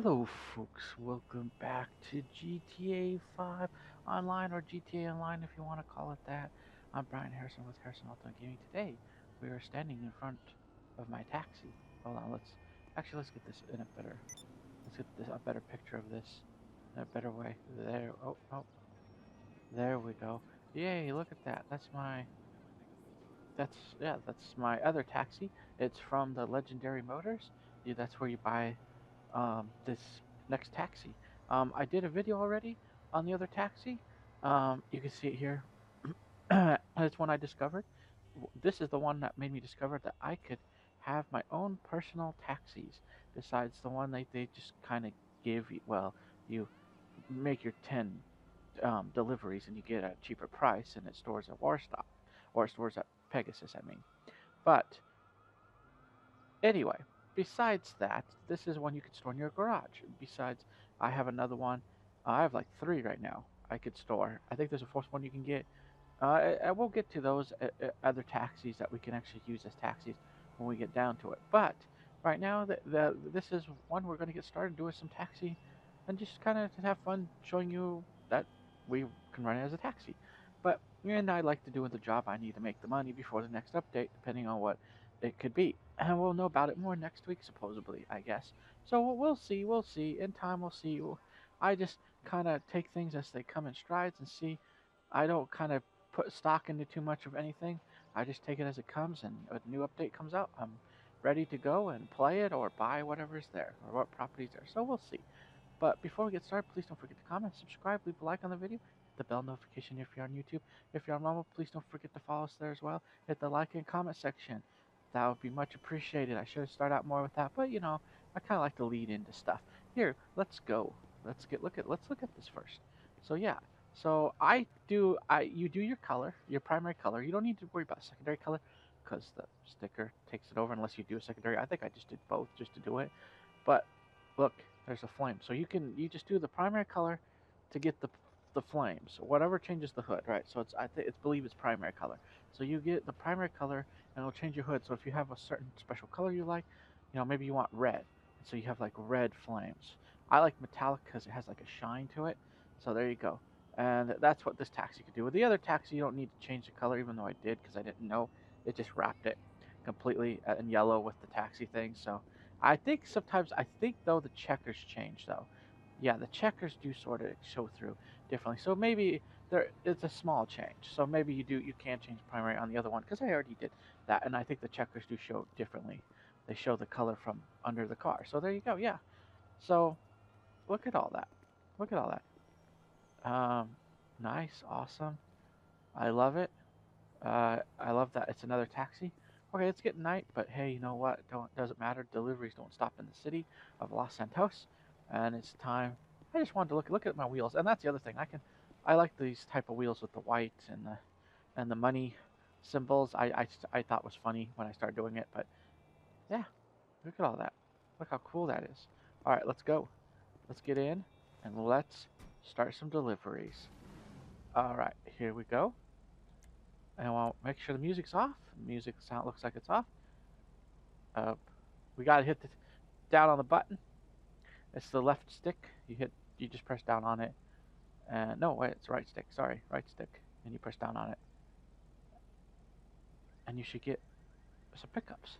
Hello, folks. Welcome back to GTA 5 Online, or GTA Online if you want to call it that. I'm Brian Harrison with Harrison Ultimate Gaming. Today, we are standing in front of my taxi. Hold on, let's get this in a better, let's get this a better picture of this in a better way. There, oh, there we go. Yay, look at that. That's my other taxi. It's from the Legendary Motors. Yeah, that's where you buy this next taxi. I did a video already on the other taxi. You can see it here. It's one I discovered. This is the one that made me discover that I could have my own personal taxis besides the one they just kind of give you. Well, you make your 10 deliveries and you get a cheaper price, and it stores at Warstock, or stores at Pegasus, I mean. But anyway, besides that, this is one you can store in your garage. Besides, I have another one. I have like three right now I could store. I think there's a fourth one you can get. I will get to those other taxis that we can actually use as taxis when we get down to it. But right now, this is one we're going to get started doing some taxi, and just kind of to have fun showing you that we can run it as a taxi. But and I like to do the job I need to make the money before the next update, depending on what it could be. And we'll know about it more next week, supposedly, I guess. So we'll see. We'll see. In time, we'll see. I just kind of take things as they come in strides and see. I don't kind of put stock into too much of anything. I just take it as it comes, and a new update comes out, I'm ready to go and play it or buy whatever's there or what property's there. So we'll see. But before we get started, please don't forget to comment, subscribe, leave a like on the video, hit the bell notification if you're on YouTube. If you're on Rumble, please don't forget to follow us there as well. Hit the like and comment section. That would be much appreciated. I should start out more with that, but I kind of like to lead into stuff. Here, let's go. Let's look at this first. So yeah, so you do your color, your primary color. You don't need to worry about secondary color because the sticker takes it over unless you do a secondary. I think I just did both just to do it. But look, there's a flame. So you just do the primary color to get the flames. Whatever changes the hood, right? So it's believe it's primary color. So you get the primary color and it'll change your hood. So if you have a certain special color you like, maybe you want red. So you have like red flames. I like metallic because it has like a shine to it. So there you go. And that's what this taxi could do. With the other taxi, you don't need to change the color, even though I did because I didn't know. It just wrapped it completely in yellow with the taxi thing. So I think though the checkers change though. Yeah, the checkers do sort of show through differently. So maybe there it's a small change. So maybe you can change primary on the other one because I already did that, and I think the checkers do show differently. They show the color from under the car. So there you go. Yeah. So look at all that. Look at all that. Nice, awesome. I love it. I love that it's another taxi. Okay, it's getting night, but hey, you know what? Doesn't matter. Deliveries don't stop in the city of Los Santos, and it's time. I just wanted to look at my wheels, and that's the other thing. I like these type of wheels with the white and the money symbols. I thought was funny when I started doing it, but yeah, look at all that. Look how cool that is. All right, let's go. Let's get in and let's start some deliveries. All right, here we go. And I'll make sure the music's off. Music sound looks like it's off. Uh, we gotta hit the down on the button. It's the left stick. You just press down on it. And no, wait, it's right stick. Sorry, right stick. And you press down on it, and you should get some pickups.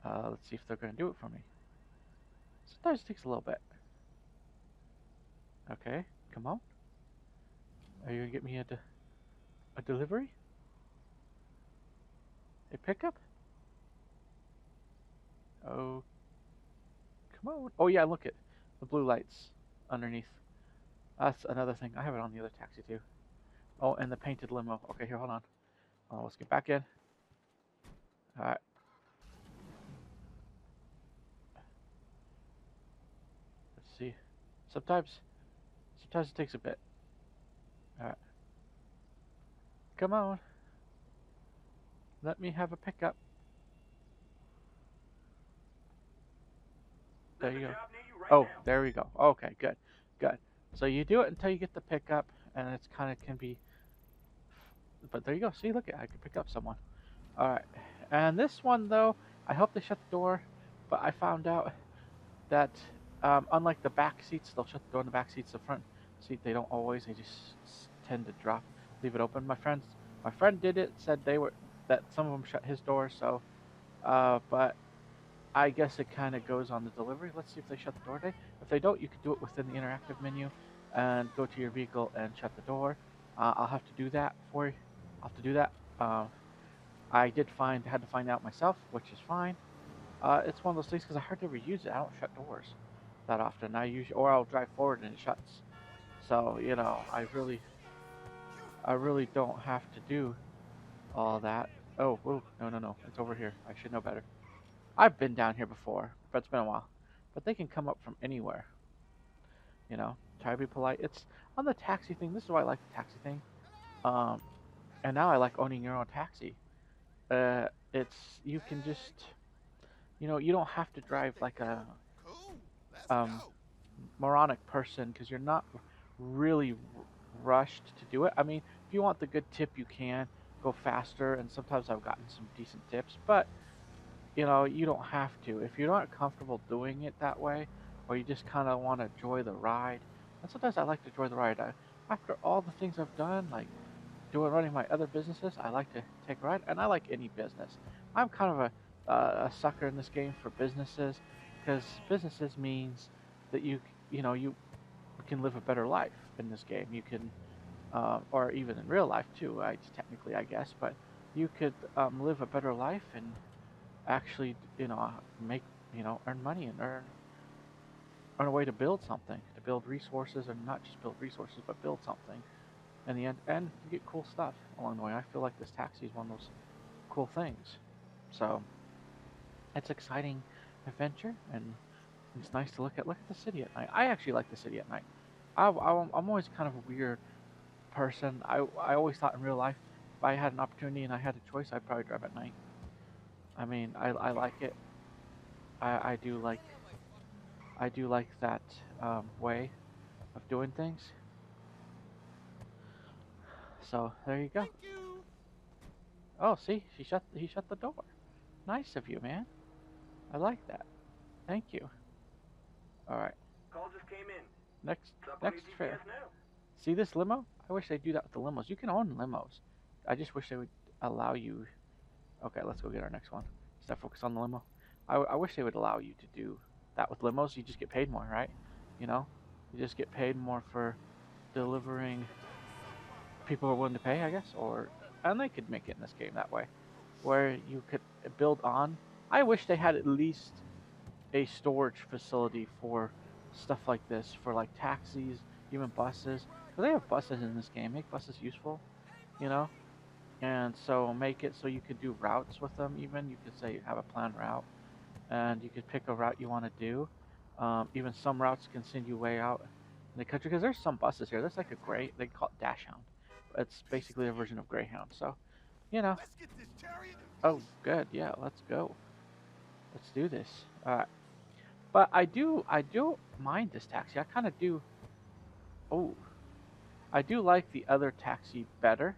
Let's see if they're gonna do it for me. Sometimes it takes a little bit. Okay, come on. Are you gonna get me a delivery? A pickup? Oh, come on. Oh yeah, look at the blue lights underneath. That's another thing. I have it on the other taxi too. Oh, and the painted limo. Okay, here, hold on. Let's get back in. All right. Let's see. Sometimes, sometimes it takes a bit. All right. Come on. Let me have a pickup. There you go. Oh, there we go. Okay, good, good. So you do it until you get the pickup, and it's kind of can be. But there you go. See, look at I can pick up someone. All right. And this one though, I hope they shut the door, but I found out that unlike the back seats, they'll shut the door in the back seats. The front seat, they don't always. They just tend to leave it open. My friend did it. Said that some of them shut his door. So, but I guess it kind of goes on the delivery. Let's see if they shut the door today. If they don't, you can do it within the interactive menu and go to your vehicle and shut the door. I'll have to do that for you. I'll have to do that. I had to find out myself, which is fine. It's one of those things because I hardly ever use it. I don't shut doors that often. Or I'll drive forward and it shuts. So I really don't have to do all that. Oh, whoa, no, it's over here. I should know better. I've been down here before, but it's been a while. But they can come up from anywhere. Try to be polite. It's on the taxi thing. This is why I like the taxi thing. Um, and now I like owning your own taxi. It's you can just you don't have to drive like a um moronic person because you're not really rushed to do it. I mean, if you want the good tip, you can go faster, and sometimes I've gotten some decent tips, but you don't have to. If you're not comfortable doing it that way, or you just kind of want to enjoy the ride, and sometimes I like to enjoy the ride. After all the things I've done, like running my other businesses, I like to take a ride, and I like any business. I'm kind of a sucker in this game for businesses, because businesses means that you can live a better life in this game. You can, or even in real life too. Technically, I guess, but you could live a better life and actually, make, earn money and earn a way to build something, to build resources, and not just build resources, but build something in the end, and you get cool stuff along the way. I feel like this taxi is one of those cool things. So it's exciting adventure, and it's nice to look at the city at night. I actually like the city at night. I'm always kind of a weird person. I always thought in real life, if I had an opportunity and I had a choice, I'd probably drive at night. I mean, I like it. I, I do like I do like that way of doing things. So there you go. Oh, see, he shut the door. Nice of you, man. I like that. Thank you. All right. Call just came in. Next Stop on your next fair. GPS now. See this limo? I wish they'd do that with the limos. You can own limos. I just wish they would allow you. Okay, let's go get our next one. Instead of focus on the limo. I wish they would allow you to do that with limos. You just get paid more, right? You know, you just get paid more for delivering people are willing to pay, I guess, and they could make it in this game that way, where you could build on. I wish they had at least a storage facility for stuff like this, for like taxis, even buses. Because they have buses in this game. Make buses useful, you know, and so make it so you could do routes with them. Even you could say you have a planned route, and you could pick a route you want to do. Even some routes can send you way out in the country because there's some buses here. There's like a gray, they call it Dashhound. It's basically a version of Greyhound. So, you know. Oh, good. Yeah, let's go. Let's do this. But I do mind this taxi. I kind of do. Oh, I do like the other taxi better,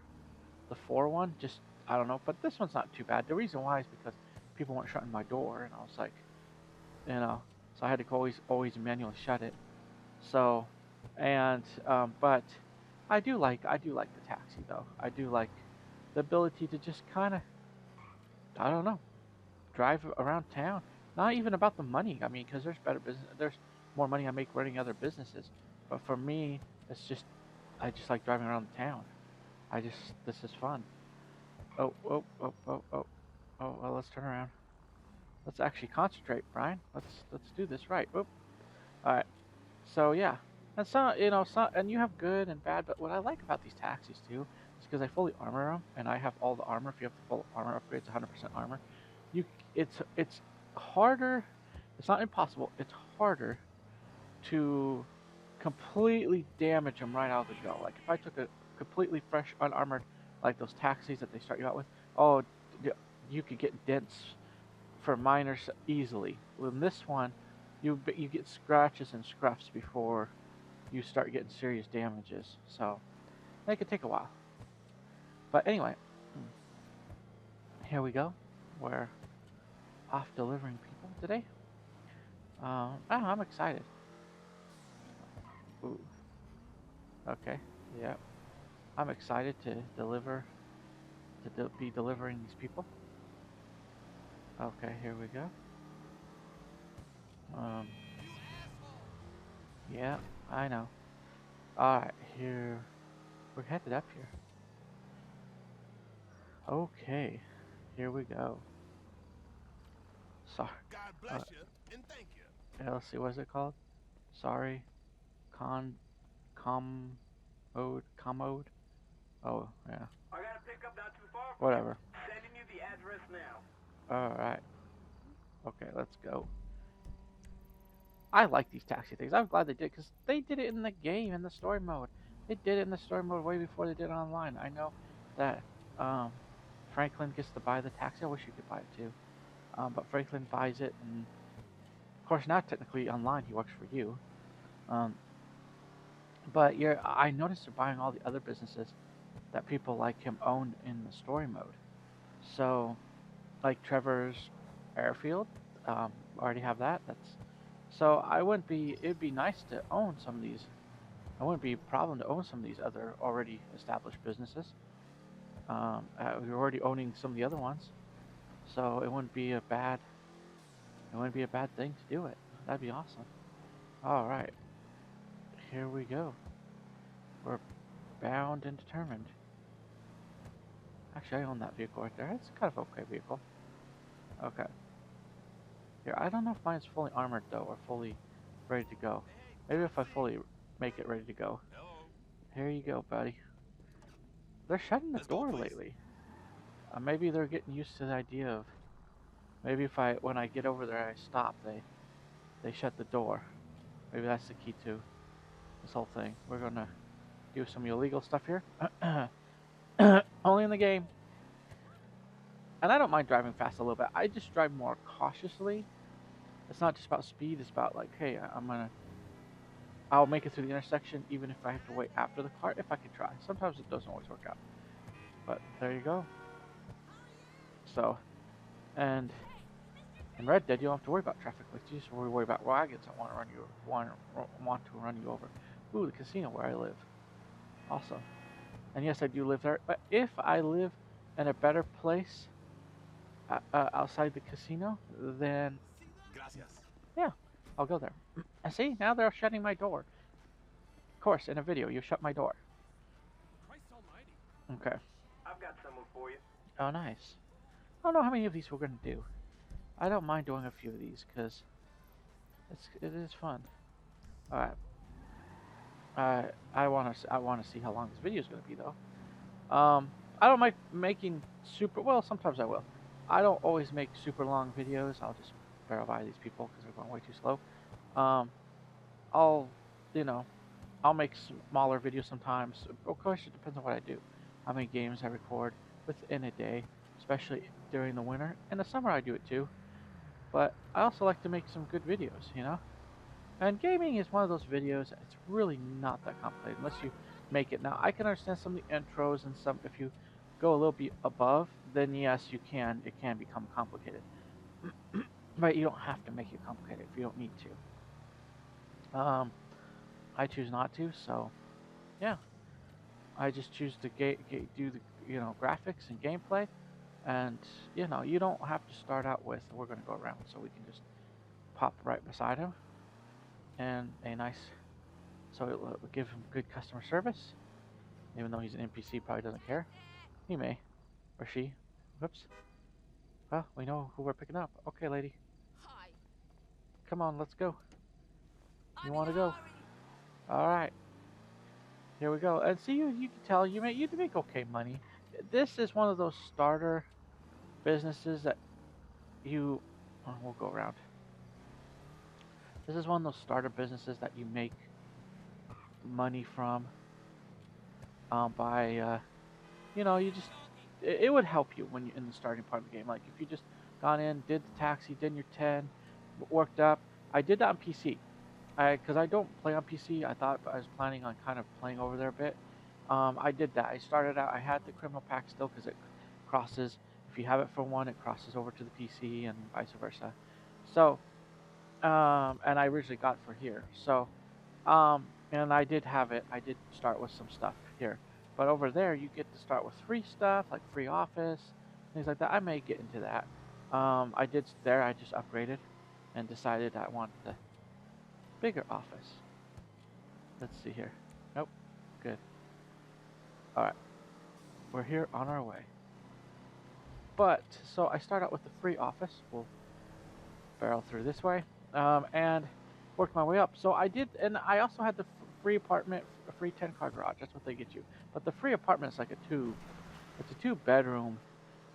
the 4 one. Just I don't know, but this one's not too bad. The reason why is because people weren't shutting my door, and I was like, so I had to always manually shut it. So, and but I do like the taxi though. I do like the ability to just kind of I don't know drive around town. Not even about the money. I mean, because there's more money I make running other businesses. But for me, I just like driving around the town. This is fun. Well, let's turn around. Let's actually concentrate, Brian. Let's do this right. All right. So yeah, and and you have good and bad. But what I like about these taxis too is because I fully armor them, and I have all the armor. If you have the full armor upgrades, 100% armor. You, it's harder. It's not impossible. It's harder to completely damage them right out of the go. Like if I took a completely fresh, unarmored, like those taxis that they start you out with, oh, you could get dents for minors easily. With this one, you get scratches and scruffs before you start getting serious damages. So that could take a while. But anyway, here we go. We're off delivering people today. I'm excited. Ooh, okay, yeah. I'm excited to be delivering these people. Okay, here we go. Um, yeah, I know. Alright, here. We're headed up here. Okay, here we go. Sorry. God bless you and thank you. Yeah, let's see, what is it called? Sorry. Con. Commode? Oh, yeah. I got a pickup not too far from you. Whatever. Sending you the address now. Alright. Okay, let's go. I like these taxi things. I'm glad they did, because they did it in the game, in the story mode. They did it in the story mode way before they did it online. I know that um, Franklin gets to buy the taxi. I wish you could buy it too. But Franklin buys it, and of course, not technically online. He works for you. Um, but I noticed they're buying all the other businesses that people like him own in the story mode. So, like Trevor's Airfield, already have that. That's so I wouldn't be. It'd be nice to own some of these. It wouldn't be a problem to own some of these other already established businesses. We're already owning some of the other ones, so it wouldn't be a bad. It wouldn't be a bad thing to do it. That'd be awesome. All right, here we go. We're bound and determined. Actually, I own that vehicle right there. It's kind of okay vehicle. Okay. Here, I don't know if mine's fully armored though, or fully ready to go. Maybe if I fully make it ready to go. Hello. Here you go, buddy. They're shutting the Let's go, door please. lately. Maybe they're getting used to the idea of maybe if when I get over there, I stop. They shut the door. Maybe that's the key to this whole thing. We're gonna do some illegal stuff here. Only in the game. And I don't mind driving fast a little bit. I just drive more cautiously. It's not just about speed. It's about like, hey, I'll make it through the intersection even if I have to wait after the car if I can try. Sometimes it doesn't always work out. But there you go. So, and in Red Dead, you don't have to worry about traffic like you just worry about wagons that want to want to run you over. Ooh, the casino where I live. Awesome. And yes, I do live there. But if I live in a better place outside the casino, then Gracias. yeah, I'll go there. And see, now they're shutting my door. Of course, in a video, you shut my door. Christ almighty. Okay. I've got someone for you. Oh, nice. I don't know how many of these we're gonna do. I don't mind doing a few of these because it is fun. All right. I wanna see how long this video is gonna be though. I don't like making super. Well, sometimes I will. I don't always make super long videos. I'll just barrel by these people because they're going way too slow. Um, I'll, you know, I'll make smaller videos sometimes. Of course, it depends on what I do. How many games I record within a day, especially during the winter. In the summer, I do it too. But I also like to make some good videos, you know? And gaming is one of those videos, it's really not that complicated unless you make it. Now, I can understand some of the intros and some, if you go a little bit above, then yes, you can, it can become complicated. But you don't have to make it complicated if you don't need to. I choose not to, so yeah. I just choose to do the, graphics and gameplay. And, you don't have to start out with, we're going to go around, so we can just pop right beside him. And a nice, so it will give him good customer service, even though he's an NPC, probably doesn't care. He may, or she. Whoops. Well, we know who we're picking up. Okay, lady. Hi. Come on, let's go. You I'm want in to a go? hurry. All right. Here we go. And see, you can tell you make okay money. This is one of those starter businesses that you. Oh, we'll go around. This is one of those starter businesses that you make money from by you just it would help you when you're in the starting part of the game. Like if you just gone in, did the taxi, did your 10, worked up. I did that on PC. Because I don't play on PC. I thought I was planning on kind of playing over there a bit. I did that. I started out. I had the criminal pack still because it crosses. If you have it for one, it crosses over to the PC and vice versa. So and I originally got it for here. So, and I did have it. I did start with some stuff here, but over there you get to start with free stuff like free office, things like that. I may get into that. I did there. I just upgraded, and decided I wanted the bigger office. Let's see here. Nope. Good. All right. We're here on our way. But so I start out with the free office. We'll barrel through this way, and work my way up. So I did, and I also had the free apartment, a free 10-car garage. That's what they get you. But the free apartment is like a two. It's a two-bedroom.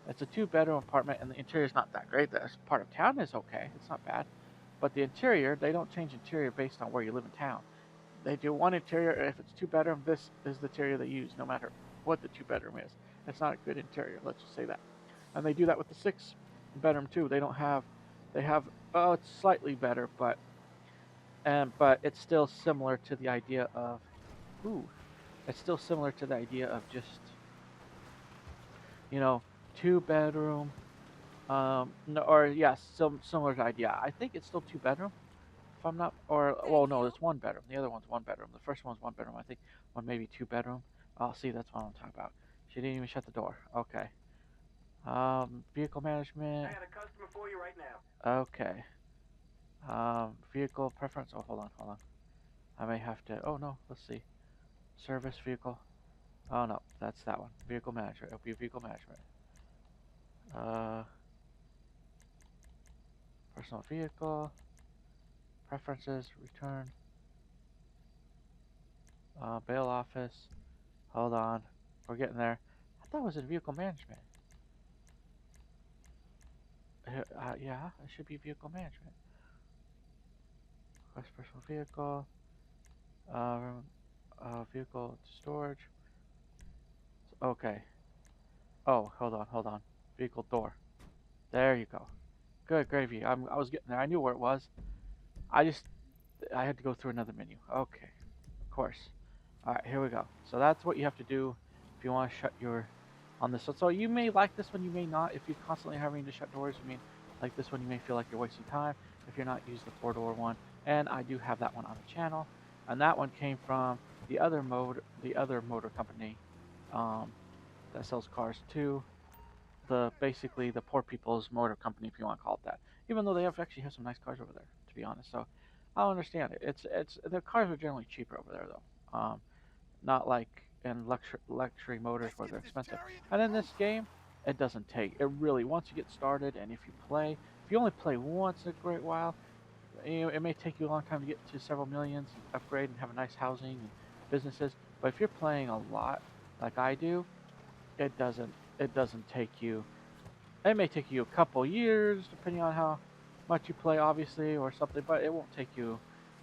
It's a two-bedroom apartment, and the interior is not that great. The part of town is okay. It's not bad, but the interior, they don't change interior based on where you live in town. They do one interior. If it's two-bedroom, this is the interior they use, no matter what the two-bedroom is. It's not a good interior. Let's just say that. And they do that with the 6-bedroom too. They don't have. They have. Oh, it's slightly better, but it's still similar to the idea of. Ooh, it's still similar to the idea of just. You know, 2-bedroom. No, or yes, some similar idea. I think it's still 2-bedroom. If I'm not, or well, no, it's 1-bedroom. The other one's 1-bedroom. The first one's 1-bedroom. I think one maybe 2-bedroom. Oh, see, that's what I'm talking about. She didn't even shut the door. Okay. Vehicle management. I got a customer for you right now. Okay. Vehicle preference. Oh, hold on. I may have to. Oh no, let's see. Service vehicle. Oh no, that's that one. Vehicle management. It'll be vehicle management. Personal vehicle. Preferences. Return. Bail office. Hold on. We're getting there. I thought it was in vehicle management. Yeah, it should be vehicle management. Request personal vehicle. Vehicle storage. Okay. Oh, hold on. Vehicle door. There you go. Good gravy. I was getting there. I knew where it was. I had to go through another menu. Okay. Of course. Alright, here we go. So that's what you have to do if you want to shut your on this one. So you may like this one, you may not. If you're constantly having to shut doors, you may like this one, you may feel like you're wasting time. If you're not, use the 4-door one. And I do have that one on the channel. And that one came from the other motor company that sells cars too. Basically the poor people's motor company, if you want to call it that. Even though they actually have some nice cars over there, to be honest. So I'll understand it. It's the cars are generally cheaper over there though. Not like in luxury motors where they're expensive. And in this game, it doesn't take. It really, once you get started, and if you only play once in a great while, it may take you a long time to get to several millions, upgrade and have a nice housing and businesses. But if you're playing a lot, like I do, it doesn't take you. It may take you a couple years, depending on how much you play, obviously, or something. But it won't take you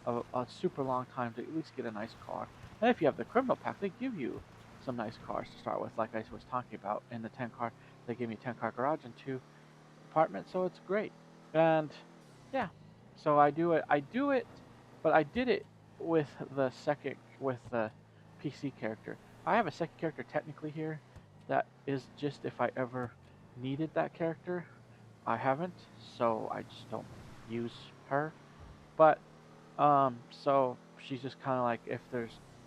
a super long time to at least get a nice car. And if you have the criminal pack, they give you some nice cars to start with, like I was talking about in the 10-car. They give me a 10-car garage and 2 apartments, so it's great. And yeah, so I do it, but I did it with the PC character. I have a second character technically here that is just if I ever needed that character. I haven't, so I just don't use her. But so she's just kind of like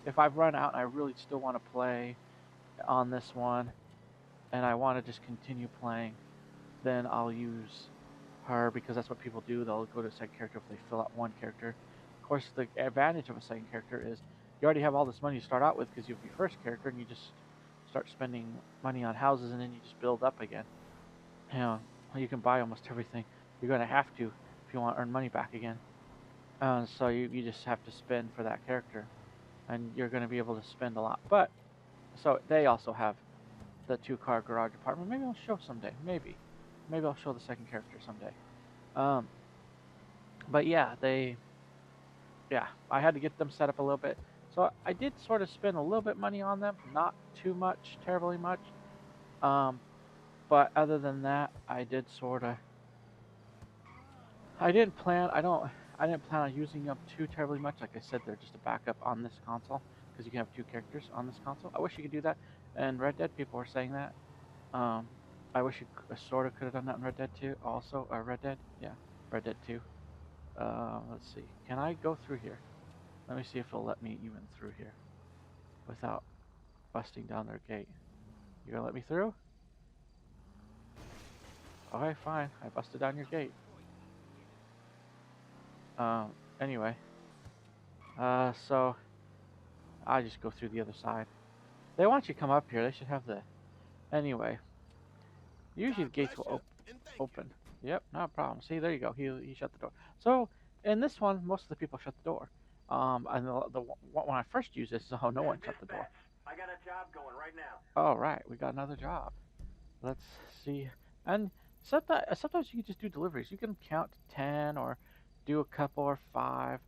if I've run out and I really still want to play on this one and I want to just continue playing, then I'll use her because that's what people do. They'll go to a second character if they fill out one character. Of course, the advantage of a second character is you already have all this money to start out with because you have your first character and you just start spending money on houses and then you just build up again. You know, you can buy almost everything. You're going to have to if you want to earn money back again. So you just have to spend for that character, and you're going to be able to spend a lot. But so they also have the 2-car garage apartment. Maybe I'll show someday. Maybe I'll show the second character someday. But yeah, I had to get them set up a little bit. So I did sort of spend a little bit money on them, not too much, terribly much. But other than that, I did sort of. I didn't plan on using them too terribly much. Like I said, they're just a backup on this console because you can have 2 characters on this console. I wish you could do that. And Red Dead, people were saying that. I wish you sort of could have done that in Red Dead 2. Also, Red Dead, yeah, Red Dead 2. Let's see. Can I go through here? Let me see if it'll let me even through here without busting down their gate. You gonna let me through? Okay, fine. I busted down your gate. Anyway. So I just go through the other side. They want you to come up here. They should have the... Anyway. Usually the God gates bless will you, and thank open. Yep, no problem. See, there you go. He shut the door. So, in this one, most of the people shut the door. And when I first used this, no one shut the door. I got a job going right now. All right, we got another job. Let's see. And sometimes you can just do deliveries. You can count to 10 or do a couple or 5.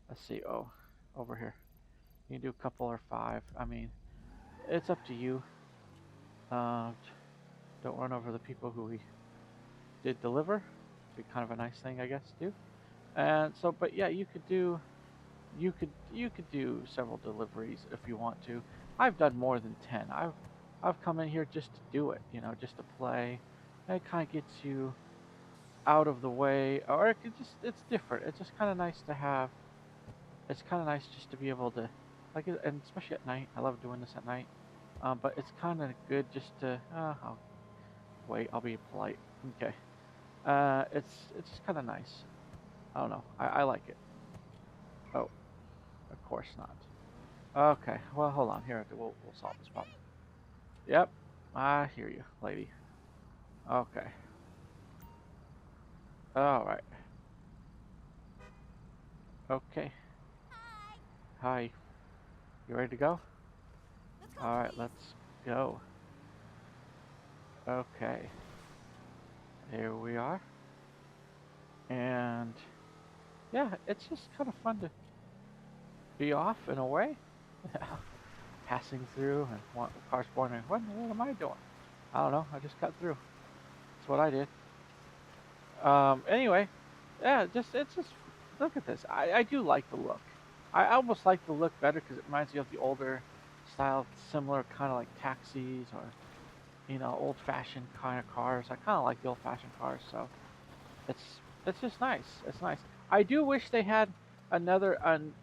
Let's see. Oh, over here. You can do a couple or 5. I mean, it's up to you. Don't run over the people who we did deliver. Be kind of a nice thing, I guess, to do. And so, but yeah, you could do several deliveries if you want to. I've done more than 10. I've come in here just to do it, you know, just to play. And it kind of gets you out of the way, or it's different. It's just kind of nice to have. It's kind of nice just to be able to, like, and especially at night. I love doing this at night. But it's kind of good just to. I'll wait. I'll be polite. Okay. It's just kind of nice. I don't know. I like it. Oh, of course not. Okay. Well, hold on. Here, we'll solve this problem. Yep. I hear you, lady. Okay. All right. Okay. Hi. You ready to go? All right. Let's go. Okay. Here we are. And yeah, it's just kind of fun to be off in a way. Passing through and the car's wondering, what am I doing? I don't know. I just cut through. That's what I did. Anyway, yeah, it's just look at this. I do like the look. I almost like the look better because it reminds me of the older style, similar kind of like taxis or old-fashioned kind of cars. I kind of like the old-fashioned cars, so it's just nice. It's nice. I do wish they had another,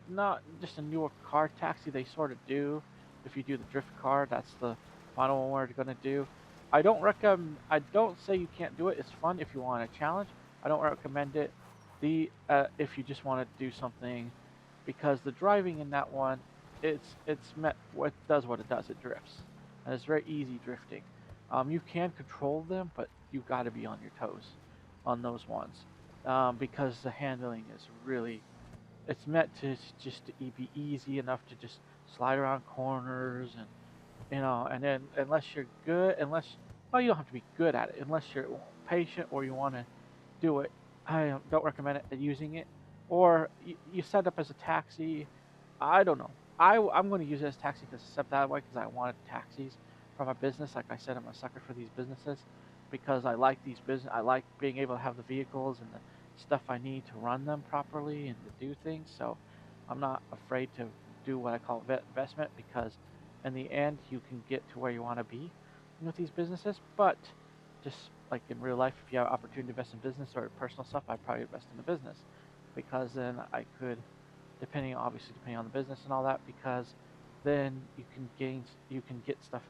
not just a newer car taxi. They sort of do. If you do the drift car, that's the final one we're gonna do. I don't say you can't do it. It's fun if you want a challenge. I don't recommend it. If you just want to do something, because the driving in that one, what does what it does. It drifts, and it's very easy drifting. You can control them, but you've got to be on your toes on those ones, because the handling is really. It's meant to just to be easy enough to just slide around corners and and then well, you don't have to be good at it unless you're patient or you want to do it. I don't recommend using it. Or you set up as a taxi. I don't know. I'm going to use it as taxi because it's set that way because I wanted taxis for my business. Like I said, I'm a sucker for these businesses because I like these business. I like being able to have the vehicles and the stuff I need to run them properly and to do things. So I'm not afraid to do what I call investment because in the end you can get to where you want to be with these businesses. But just like in real life, if you have opportunity to invest in business or personal stuff, I'd probably invest in the business because then I could, depending on the business and all that, because then you can get stuff,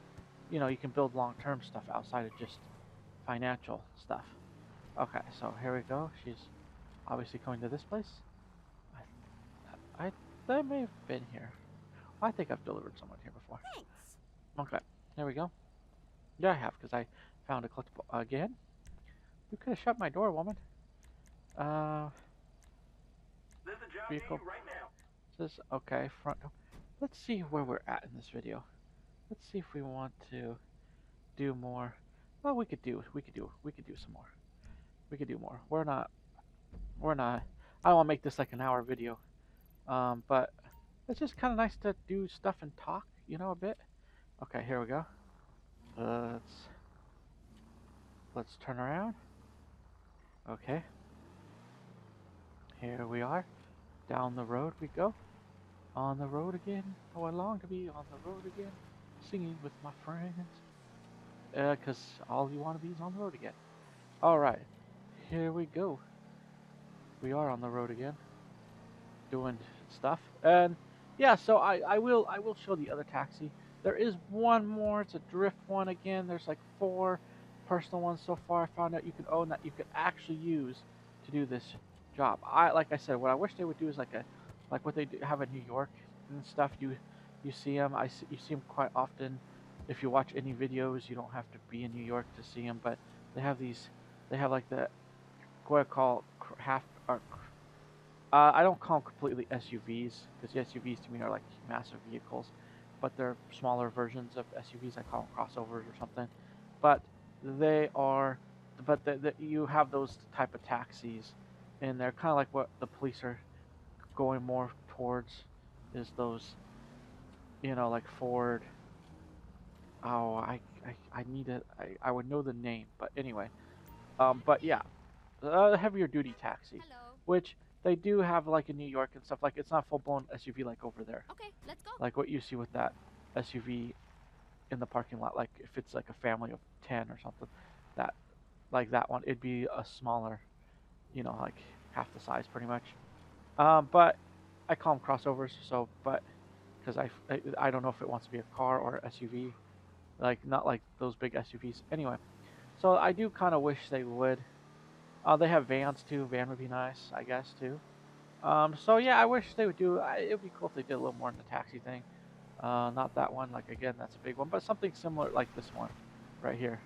you can build long-term stuff outside of just financial stuff. Okay, so here we go. She's obviously going to this place. I may have been here. I think I've delivered someone here before. Thanks. Okay, there we go. Yeah, I have, because I found a collectible again. You could have shut my door, woman. There's a job Vehicle. for you right now. This okay, front door. Let's see where we're at in this video. Let's see if we want to do more. Well, we could do some more. We could do more. We're not, I don't want to make this like an hour video. But it's just kind of nice to do stuff and talk, a bit. Okay, here we go. Let's turn around. Okay. Here we are. Down the road we go. On the road again. Oh, I long to be on the road again. Singing with my friends. Because all you want to be is on the road again. Alright. Here we go. we are on the road again, doing stuff. And yeah, so I will show the other taxi. There is one more. It's a drift one again. There's like 4 personal ones so far. I found out you can own that you could actually use to do this job. Like I said, what I wish they would do is like what they have in New York and stuff. You see them. You see them quite often. If you watch any videos, you don't have to be in New York to see them, but they have these. They have like the what I call half or I don't call them completely SUVs because the SUVs to me are like massive vehicles, but they're smaller versions of SUVs. I call them crossovers or something. But they are, but you have those type of taxis, and they're kind of like what the police are going more towards is those, like Ford. Oh, I need it. I would know the name, but anyway. But yeah, a heavier duty taxi, Hello. which they do have like in New York and stuff. Like it's not full blown SUV like over there, Okay, let's go. like what you see with that SUV in the parking lot. Like if it's like a family of 10 or something, that like that one, it'd be a smaller, like half the size pretty much. But I call them crossovers. So, but because I don't know if it wants to be a car or SUV, like not like those big SUVs. Anyway, so I do kind of wish they would. They have vans too. Van would be nice, I guess too. So yeah, I wish they would do. It'd be cool if they did a little more in the taxi thing. Not that one. Like again, that's a big one, but something similar like this one, right here.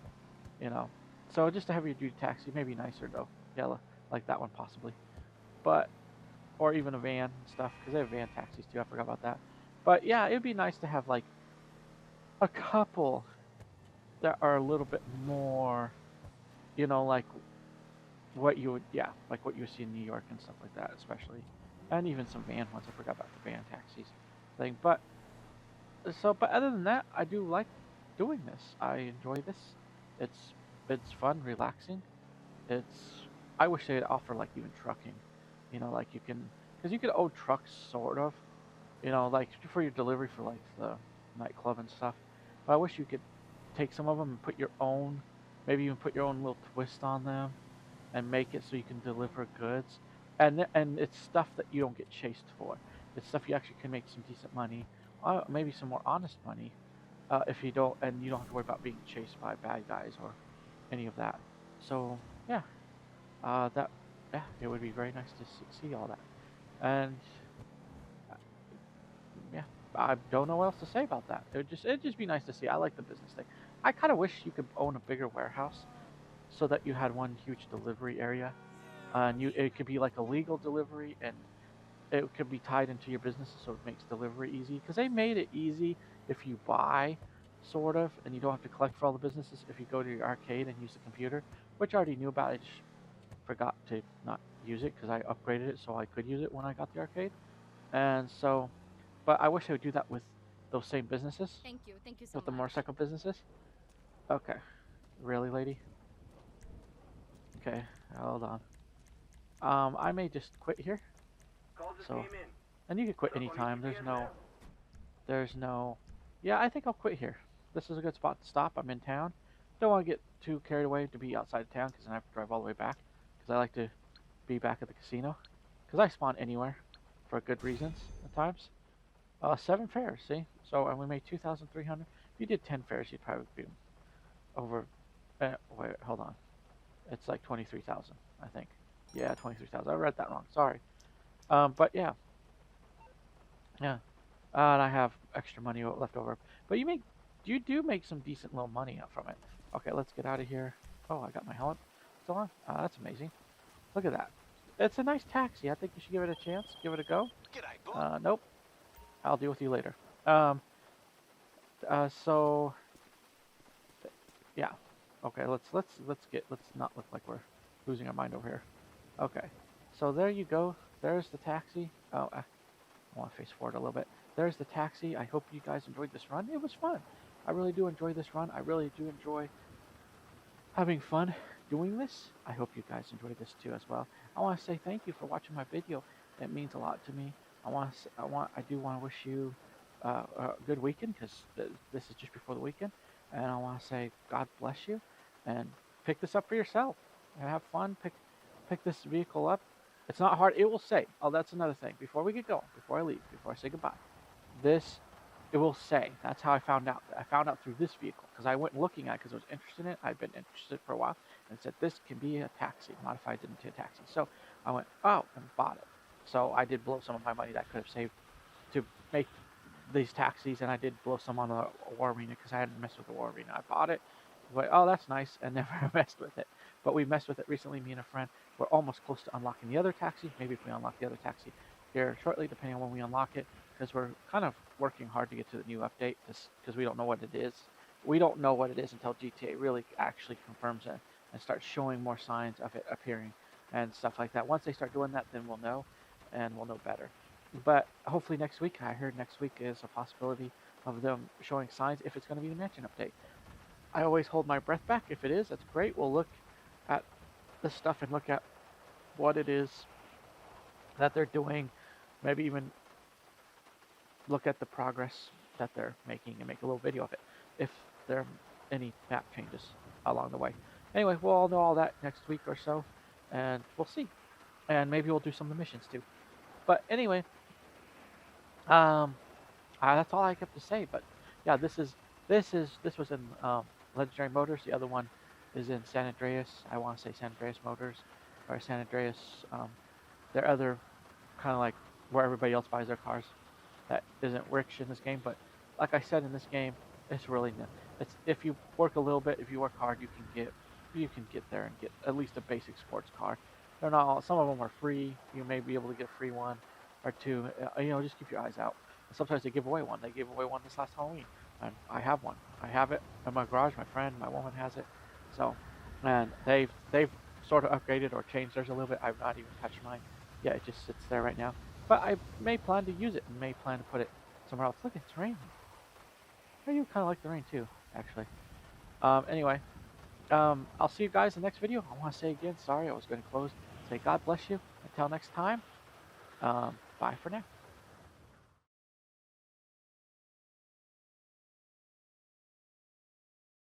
You know. So just a heavier duty taxi, maybe nicer though. Yeah, like that one possibly. But or even a van and stuff, because they have van taxis too. I forgot about that. But yeah, it'd be nice to have like a couple that are a little bit more, like what you would, yeah, like what you would see in New York and stuff like that, especially, and even some van ones. I forgot about the van taxis thing, but other than that, I do like doing this. I enjoy this. It's fun, relaxing. It's I wish they'd offer like even trucking, like you can, because you could own trucks sort of, like for your delivery for like the nightclub and stuff. But I wish you could take some of them and put your own, maybe even put your own little twist on them and make it so you can deliver goods. And it's stuff that you don't get chased for. It's stuff you actually can make some decent money, maybe some more honest money, if you don't, and you don't have to worry about being chased by bad guys or any of that. So yeah, that yeah, it would be very nice to see all that. And uh, yeah, I don't know what else to say about that. It'd just be nice to see. I like the business thing. I kind of wish you could own a bigger warehouse so that you had one huge delivery area, and it could be like a legal delivery, and it could be tied into your business, so it makes delivery easy. Because they made it easy if you buy, sort of, and you don't have to collect for all the businesses if you go to your arcade and use the computer, which I already knew about. I just forgot to not use it because I upgraded it so I could use it when I got the arcade. And so, but I wish they would do that with those same businesses, Thank you so with the much. motorcycle businesses. Okay, really, lady? Okay, hold on. I may just quit here. Call just So, came in. and you can quit Pero con anytime. GPS now. There's no. Yeah, I think I'll quit here. This is a good spot to stop. I'm in town. Don't want to get too carried away to be outside of town because then I have to drive all the way back. Because I like to be back at the casino. Because I spawn anywhere for good reasons at times. 7 fares, see? So, and we made 2,300. If you did 10 fares, you'd probably be over. Wait, hold on. It's like 23,000, I think. Yeah, 23,000. I read that wrong. Sorry. But yeah, yeah. And I have extra money left over. But you do make some decent little money out from it. Okay, let's get out of here. Oh, I got my helmet still on. That's amazing. Look at that. It's a nice taxi. I think you should give it a chance. Give it a go. G'day, bud. Nope. I'll deal with you later. So yeah. Okay, let's not look like we're losing our mind over here. Okay. So there you go. There's the taxi. Oh, I want to face forward a little bit. There's the taxi. I hope you guys enjoyed this run. It was fun. I really do enjoy this run. I really do enjoy having fun doing this. I hope you guys enjoyed this too as well. I want to say thank you for watching my video. It means a lot to me. I do want to wish you a good weekend because this is just before the weekend, and I want to say God bless you, and pick this up for yourself and have fun. Pick this vehicle up. It's not hard. It will say, oh, that's another thing. Before we get going, before I leave, before I say goodbye, it will say. That's how I found out. I found out through this vehicle because I went looking at it because I was interested in it. I've been interested for a while, and it said this can be a taxi, modified into a taxi. So I went, oh, and bought it. So I did blow some of my money that I could have saved to make these taxis, and I did blow some on the War Arena because I hadn't messed with the War Arena. I bought it, went, oh, that's nice, and never messed with it. But we messed with it recently, me and a friend. We're almost close to unlocking the other taxi. Maybe if we unlock the other taxi here shortly, depending on when we unlock it, because we're kind of working hard to get to the new update because we don't know what it is. We don't know what it is until GTA really actually confirms it and starts showing more signs of it appearing and stuff like that. Once they start doing that, then we'll know, and we'll know better. But hopefully next week, I heard next week is a possibility of them showing signs if it's going to be the mansion update. I always hold my breath back. If it is, that's great. We'll look at the stuff and look at what it is that they're doing. Maybe even look at the progress that they're making and make a little video of it if there are any map changes along the way. Anyway, we'll all know all that next week or so, and we'll see. And maybe we'll do some of the missions too. But anyway, that's all I have to say. But yeah, this was in Legendary Motors. The other one is in San Andreas. I want to say San Andreas Motors or San Andreas. They're other kind of like where everybody else buys their cars. That isn't rich in this game, but like I said, in this game, it's really it's if you work a little bit, if you work hard, you can get there and get at least a basic sports car. They're not all. Some of them are free. You may be able to get a free one or two. Just keep your eyes out. Sometimes they give away one. They gave away one this last Halloween, and I have one. I have it in my garage. My friend, my woman has it. So, and they've sort of upgraded or changed theirs a little bit. I've not even touched mine. Yeah, it just sits there right now. But I may plan to use it and may plan to put it somewhere else. Look, it's raining. I do kind of like the rain too, actually. Anyway, I'll see you guys in the next video. I want to say again, sorry, I was going to close. Say God bless you. Until next time, bye for now.